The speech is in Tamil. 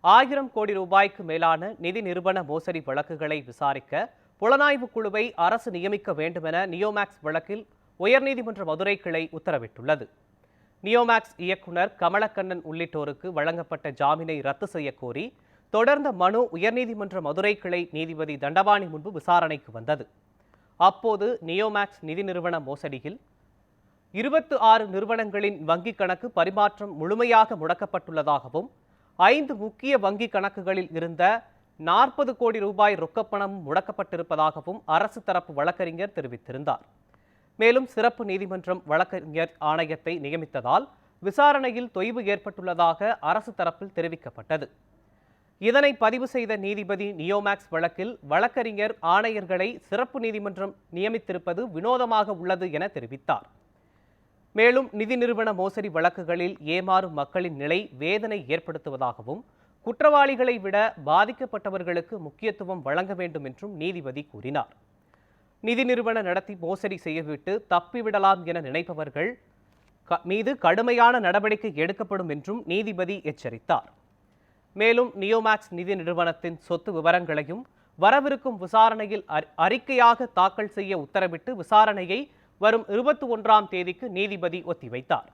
1000 கோடி ரூபாய்க்கு மேலான நிதி நிறுவன மோசடி வழக்குகளை விசாரிக்க புலனாய்வு குழுவை அரசு நியமிக்க வேண்டுமென நியோமேக்ஸ் வழக்கில் உயர்நீதிமன்ற மதுரை கிளை உத்தரவிட்டுள்ளது. நியோமேக்ஸ் இயக்குனர் கமலக்கண்ணன் உள்ளிட்டோருக்கு வழங்கப்பட்ட ஜாமீனை ரத்து செய்ய கோரி தொடர்ந்த மனு உயர்நீதிமன்ற மதுரை கிளை நீதிபதி தண்டபாணி முன்பு விசாரணைக்கு வந்தது. அப்போது நியோமேக்ஸ் நிதி நிறுவன மோசடியில் 26 நிறுவனங்களின் வங்கிக் கணக்கு பரிமாற்றம் முழுமையாக முடக்கப்பட்டுள்ளதாகவும் 5 முக்கிய வங்கிக் கணக்குகளில் இருந்த 40 கோடி ரூபாய் ரொக்கப்பணம் முடக்கப்பட்டிருப்பதாகவும் அரசு தரப்பு வழக்கறிஞர் தெரிவித்திருந்தார். மேலும் சிறப்பு நீதிமன்றம் வழக்கறிஞர் ஆணையத்தை நியமித்ததால் விசாரணையில் தொய்வு ஏற்பட்டுள்ளதாக அரசு தரப்பில் தெரிவிக்கப்பட்டது. இதனை பதிவு செய்த நீதிபதி நியோமேக்ஸ் வழக்கில் வழக்கறிஞர் ஆணையர்களை சிறப்பு நீதிமன்றம் நியமித்திருப்பது வினோதமாக உள்ளது என தெரிவித்தார். மேலும் நிதி நிறுவன மோசடி வழக்குகளில் ஏமாறும் மக்களின் நிலை வேதனை ஏற்படுத்துவதாகவும் குற்றவாளிகளை விட பாதிக்கப்பட்டவர்களுக்கு முக்கியத்துவம் வழங்க வேண்டும் என்றும் நீதிபதி கூறினார். நிதி நிறுவன நடத்தி மோசடி செய்துவிட்டு தப்பிவிடலாம் என நினைப்பவர்கள் மீது கடுமையான நடவடிக்கை எடுக்கப்படும் என்றும் நீதிபதி எச்சரித்தார். மேலும் நியோமேக்ஸ் நிதி நிறுவனத்தின் சொத்து விவரங்களையும் வரவிருக்கும் விசாரணையில் அறிக்கையாக தாக்கல் செய்ய உத்தரவிட்டு விசாரணையை வரும் 21ஆம் தேதிக்கு நீதிபதி ஒத்திவைத்தார்.